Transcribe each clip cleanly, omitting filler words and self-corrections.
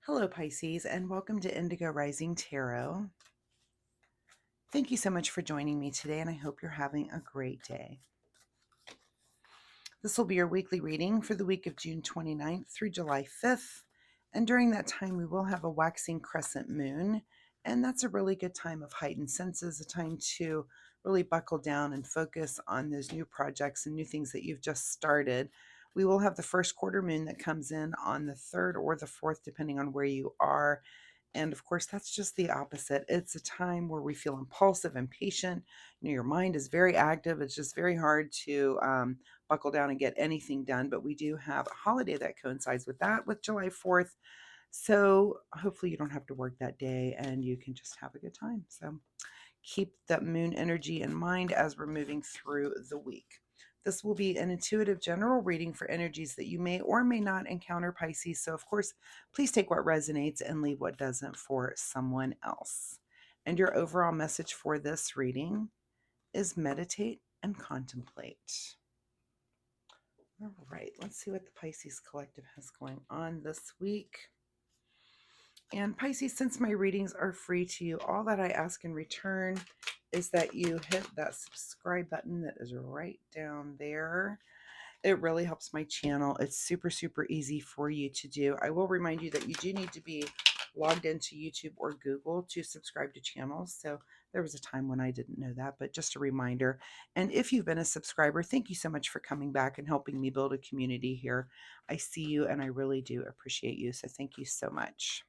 Hello, Pisces, and welcome to Indigo Rising Tarot. Thank you so much for joining me today, and I hope you're having a great day. This will be your weekly reading for the week of June 29th through July 5th. And during that time, we will have a waxing crescent moon, and that's a really good time of heightened senses, a time to really buckle down and focus on those new projects and new things that you've just started. We will have the first quarter moon that comes in on the 3rd or the 4th, depending on where you are. And of course, that's just the opposite. It's a time where we feel impulsive, impatient. Your mind is very active. It's just very hard to buckle down and get anything done. But we do have a holiday that coincides with that, with July 4th. So hopefully you don't have to work that day and you can just have a good time. So keep that moon energy in mind as we're moving through the week. This will be an intuitive general reading for energies that you may or may not encounter, Pisces. So, of course, please take what resonates and leave what doesn't for someone else. And your overall message for this reading is meditate and contemplate. All right, let's see what the Pisces Collective has going on this week. And Pisces, since my readings are free to you, all that I ask in return is that you hit that subscribe button that is right down there. It really helps my channel. It's super, super easy for you to do. I will remind you that you do need to be logged into YouTube or Google to subscribe to channels. So there was a time when I didn't know that, but just a reminder. And if you've been a subscriber, thank you so much for coming back and helping me build a community here. I see you and I really do appreciate you. So thank you so much.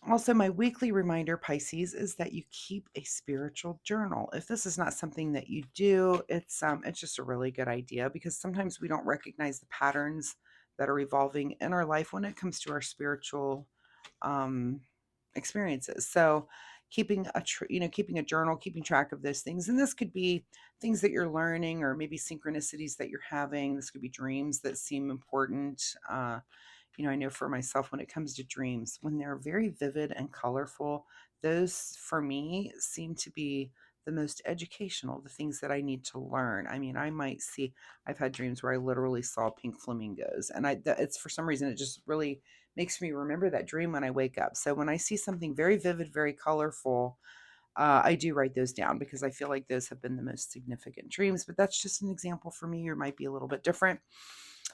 Also, my weekly reminder, Pisces, is that you keep a spiritual journal. If this is not something that you do, it's just a really good idea, because sometimes we don't recognize the patterns that are evolving in our life when it comes to our spiritual um, experiences. So, keeping keeping a journal, keeping track of those things, and this could be things that you're learning, or maybe synchronicities that you're having. This could be dreams that seem important. I know for myself, when it comes to dreams, when they're very vivid and colorful, those for me seem to be the most educational, the things that I need to learn. I mean, I've had dreams where I literally saw pink flamingos, and it's for some reason, it just really makes me remember that dream when I wake up. So when I see something very vivid, very colorful, I do write those down, because I feel like those have been the most significant dreams. But that's just an example for me. Yours might be a little bit different.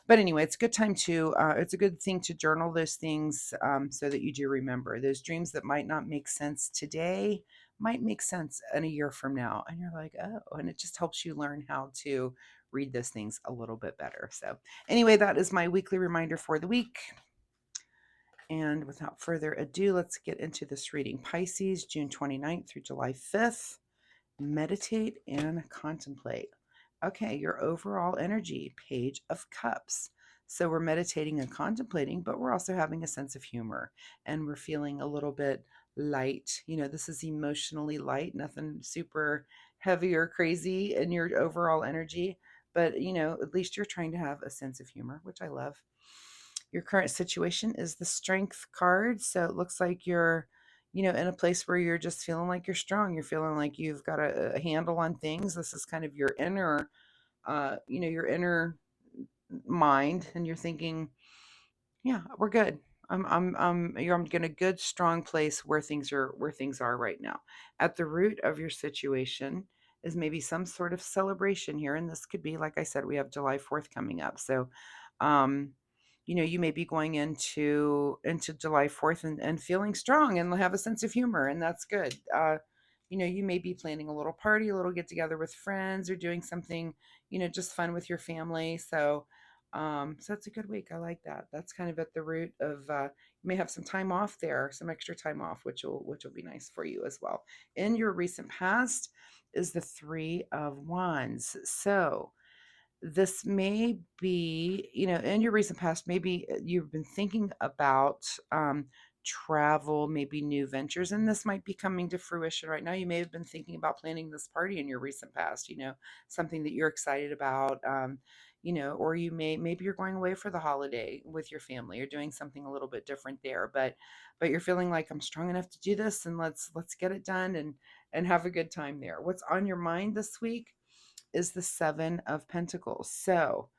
But anyway, it's a good thing to journal those things, so that you do remember those dreams that might not make sense today, might make sense in a year from now. And you're like, oh, and it just helps you learn how to read those things a little bit better. So anyway, that is my weekly reminder for the week. And without further ado, let's get into this reading. Pisces, June 29th through July 5th. Meditate and contemplate. Okay, your overall energy, Page of Cups. So we're meditating and contemplating, but we're also having a sense of humor, and we're feeling a little bit light. This is emotionally light, nothing super heavy or crazy in your overall energy, but at least you're trying to have a sense of humor, which I love. Your current situation is the Strength card. So it looks like you're, in a place where you're just feeling like you're strong. You're feeling like you've got a handle on things. This is kind of your inner, your inner mind, and you're thinking, yeah, we're good. I'm in a good, strong place where things are right now. At the root of your situation is maybe some sort of celebration here, and this could be, like I said, we have July 4th coming up. So, um, you may be going into July 4th and feeling strong and have a sense of humor, and that's good. You may be planning a little party, a little get together with friends, or doing something, just fun with your family. So it's a good week. I like that. That's kind of at the root of, you may have some time off there, some extra time off, which will be nice for you as well. In your recent past is the Three of Wands. So this may be, in your recent past, maybe you've been thinking about travel, maybe new ventures, and this might be coming to fruition right now. You may have been thinking about planning this party in your recent past, something that you're excited about, or maybe you're going away for the holiday with your family, or doing something a little bit different there, but you're feeling like, I'm strong enough to do this, and let's get it done and have a good time there. What's on your mind this week is the Seven of Pentacles. So,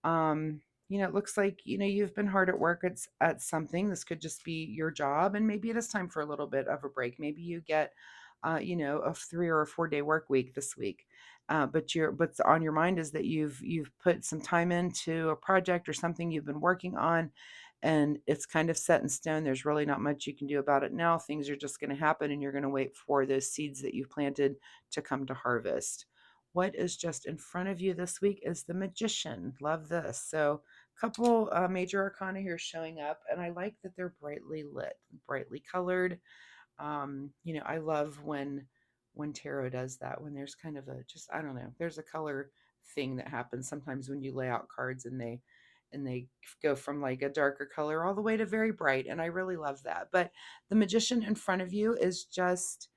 um, it looks like, you've been hard at work at something. This could just be your job, and maybe it is time for a little bit of a break. Maybe you get, a 3 or 4 day work week this week. But on your mind is that you've put some time into a project or something you've been working on, and it's kind of set in stone. There's really not much you can do about it now. Things are just going to happen, and you're going to wait for those seeds that you've planted to come to harvest. What is just in front of you this week is the Magician. Love this. So, couple major arcana here showing up, and I like that they're brightly lit, brightly colored. I love when tarot does that, when there's kind of a, just, I don't know, there's a color thing that happens sometimes when you lay out cards, and they go from like a darker color all the way to very bright, and I really love that. But the Magician in front of you is just,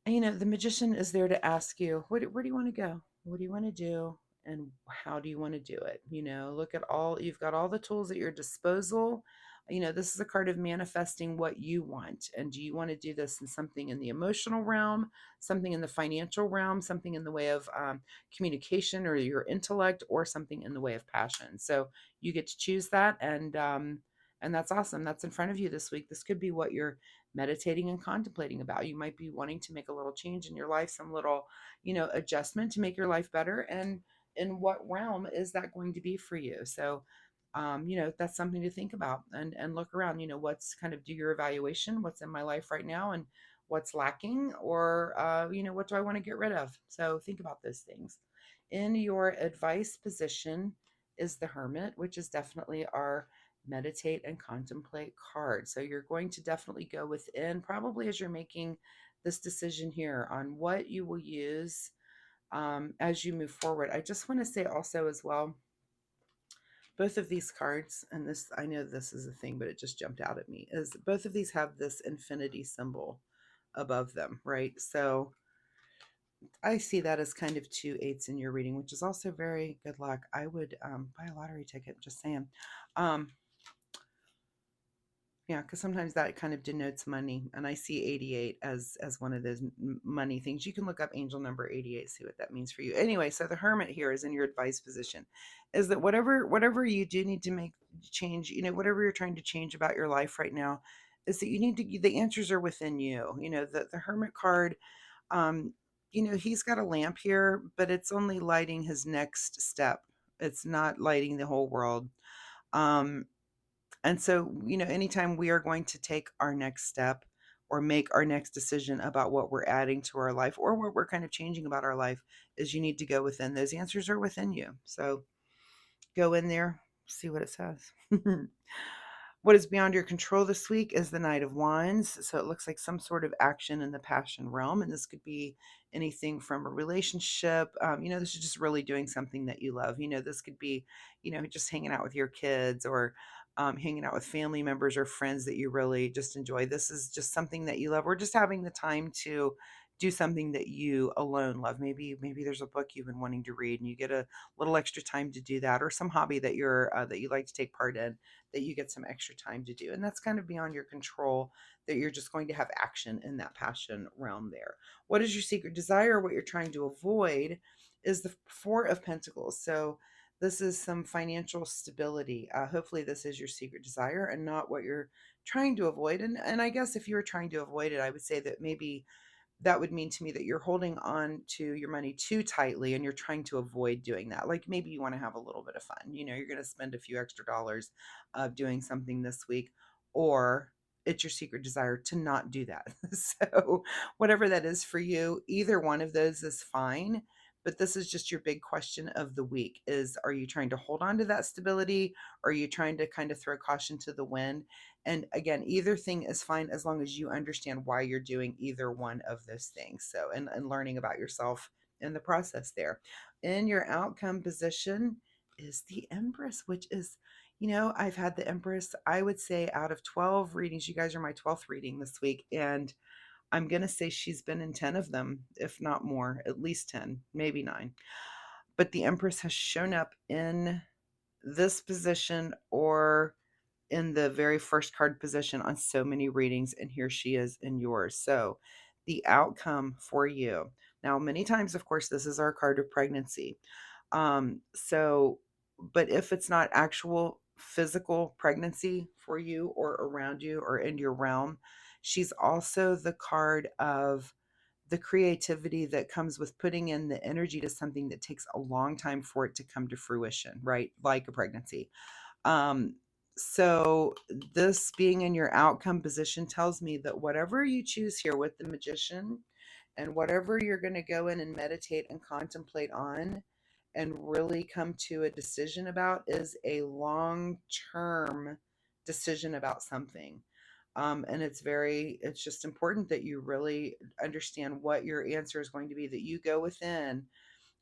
the Magician is there to ask you, where do you want to go? What do you want to do? And how do you want to do it? Look at you've got all the tools at your disposal. This is a card of manifesting what you want. And do you want to do this in something in the emotional realm, something in the financial realm, something in the way of communication or your intellect, or something in the way of passion? So you get to choose that. And that's awesome. That's in front of you this week. This could be what you're meditating and contemplating about. You might be wanting to make a little change in your life, some little, adjustment to make your life better. And in what realm is that going to be for you? So, that's something to think about, and look around, what's kind of, do your evaluation, what's in my life right now, and what's lacking, or, what do I want to get rid of? So think about those things. In your advice position is the Hermit, which is definitely our meditate and contemplate card. So you're going to definitely go within, probably as you're making this decision here on what you will use as you move forward. I just want to say also as well, both of these cards, and this, I know this is a thing, but it just jumped out at me, is both of these have this infinity symbol above them, right? So I see that as kind of 2 8s in your reading, which is also very good luck. I would buy a lottery ticket, just saying. Um, Yeah, because sometimes that kind of denotes money, and I see 88 as one of those money things. You can look up angel number 88, see what that means for you. Anyway, so the Hermit here is in your advice position, is that whatever you do need to make change, whatever you're trying to change about your life right now, is that you need to, the answers are within you. The Hermit card, um, he's got a lamp here, but it's only lighting his next step. It's not lighting the whole world. Um, and so, anytime we are going to take our next step or make our next decision about what we're adding to our life, or what we're kind of changing about our life, is you need to go within. Those answers are within you. So go in there, see what it says. What is beyond your control this week is the Knight of Wands. So it looks like some sort of action in the passion realm. And this could be anything from a relationship. This is just really doing something that you love. This could be, just hanging out with your kids, or hanging out with family members or friends that you really just enjoy. This is just something that you love, or just having the time to do something that you alone love. Maybe there's a book you've been wanting to read, and you get a little extra time to do that, or some hobby that you like to take part in, that you get some extra time to do. And that's kind of beyond your control, that you're just going to have action in that passion realm there. What is your secret desire? What you're trying to avoid is the Four of Pentacles. So this is some financial stability. Hopefully this is your secret desire and not what you're trying to avoid. And I guess if you were trying to avoid it, I would say that maybe that would mean to me that you're holding on to your money too tightly, and you're trying to avoid doing that. Like, maybe you want to have a little bit of fun. You're going to spend a few extra dollars doing something this week, or it's your secret desire to not do that. So, whatever that is for you, either one of those is fine. But this is just your big question of the week, is, are you trying to hold on to that stability? Or are you trying to kind of throw caution to the wind? And again, either thing is fine as long as you understand why you're doing either one of those things. So, and learning about yourself in the process there. In your outcome position is the Empress, which is, I've had the Empress, I would say, out of 12 readings. You guys are my 12th reading this week. And I'm going to say she's been in 10 of them, if not more, at least 10, maybe 9. But the Empress has shown up in this position, or in the very first card position, on so many readings, and here she is in yours. So the outcome for you. Now, many times, of course, this is our card of pregnancy. So but if it's not actual physical pregnancy for you or around you or in your realm, she's also the card of the creativity that comes with putting in the energy to something that takes a long time for it to come to fruition, right? Like a pregnancy. Um, so this being in your outcome position tells me that whatever you choose here with the magician and whatever you're going to go in and meditate and contemplate on and really come to a decision about is a long-term decision about something. And it's just important that you really understand what your answer is going to be, that you go within.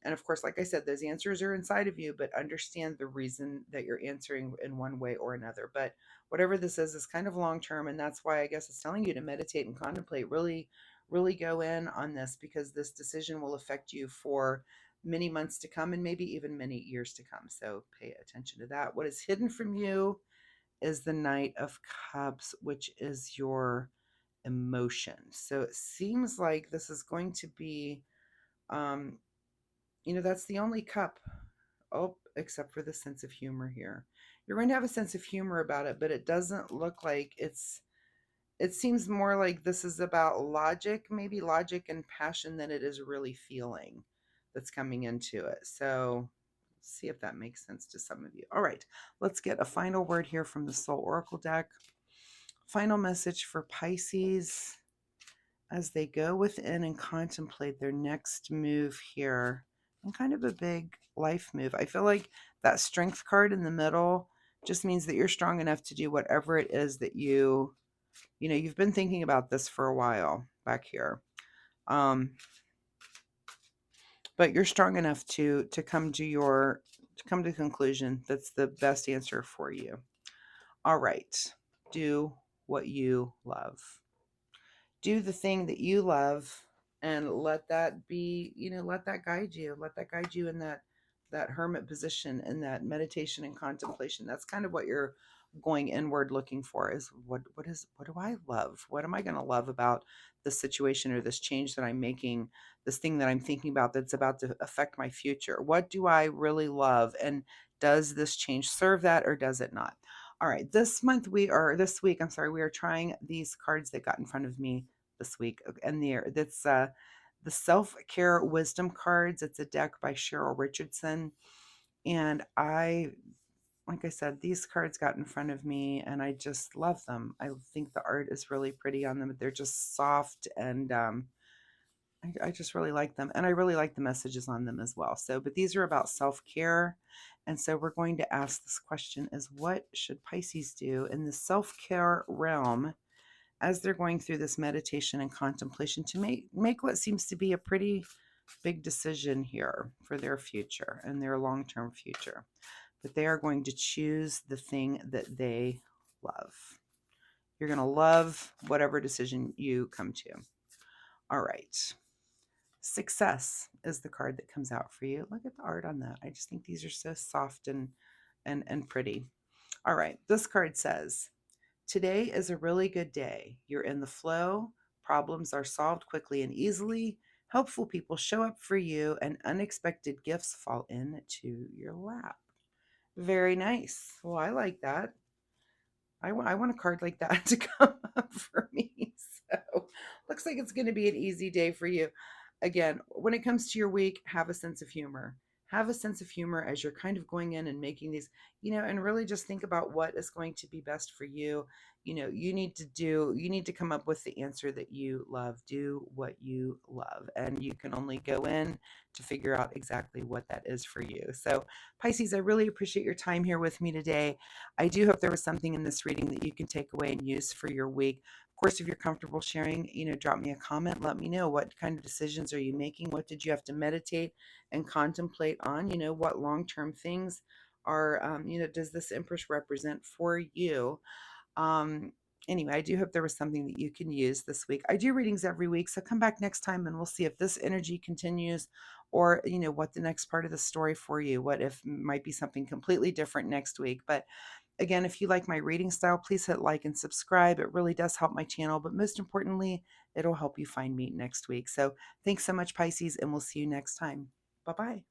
And of course, like I said, those answers are inside of you, but understand the reason that you're answering in one way or another. But whatever this is kind of long term. And that's why I guess it's telling you to meditate and contemplate, really, really go in on this, because this decision will affect you for many months to come and maybe even many years to come. So pay attention to that. What is hidden from you is the Knight of Cups, which is your emotion. So it seems like this is going to be, um, that's the only cup. Oh, except for the sense of humor here. You're going to have a sense of humor about it, but it doesn't look like it seems more like this is about logic, maybe logic and passion than it is really feeling that's coming into it. So see if that makes sense to some of you. All right, let's get a final word here from the Soul Oracle deck. Final message for Pisces as they go within and contemplate their next move here, and kind of a big life move. I feel like that strength card in the middle just means that you're strong enough to do whatever it is that you've been thinking about this for a while back here. But you're strong enough to come to the conclusion that's the best answer for you. All right. Do what you love. Do the thing that you love, and let that be, let that guide you. Let that guide you in that hermit position, in that meditation and contemplation. That's kind of what you're going inward looking for, is what do I love? What am I going to love about this situation or this change that I'm making, this thing that I'm thinking about that's about to affect my future? What do I really love? And does this change serve that, or does it not? All right, this week, I'm sorry, we are trying these cards that got in front of me this week. And that's the Self-Care Wisdom cards. It's a deck by Cheryl Richardson. And like I said, these cards got in front of me and I just love them. I think the art is really pretty on them. They're just soft, and I just really like them. And I really like the messages on them as well. So, but these are about self-care. And so we're going to ask this question: is what should Pisces do in the self-care realm as they're going through this meditation and contemplation to make what seems to be a pretty big decision here for their future and their long-term future? But they are going to choose the thing that they love. You're going to love whatever decision you come to. All right. Success is the card that comes out for you. Look at the art on that. I just think these are so soft and pretty. All right. This card says, today is a really good day. You're in the flow. Problems are solved quickly and easily. Helpful people show up for you, and unexpected gifts fall into your lap. Very nice. Well, I like that. I want a card like that to come up for me. So looks like it's going to be an easy day for you. Again, when it comes to your week, have a sense of humor. Have a sense of humor as you're kind of going in and making these, and really just think about what is going to be best for you. You need to come up with the answer that you love. Do what you love. And you can only go in to figure out exactly what that is for you. So Pisces, I really appreciate your time here with me today. I do hope there was something in this reading that you can take away and use for your week. Of course, if you're comfortable sharing, drop me a comment. Let me know, what kind of decisions are you making? What did you have to meditate and contemplate on? What long-term things does this Empress represent for you? Um, anyway, I do hope there was something that you can use this week. I do readings every week, so come back next time and we'll see if this energy continues, or, what the next part of the story for you, what if might be something completely different next week. But again, if you like my reading style, please hit like and subscribe. It really does help my channel, but most importantly, it'll help you find me next week. So thanks so much, Pisces, and we'll see you next time. Bye-bye.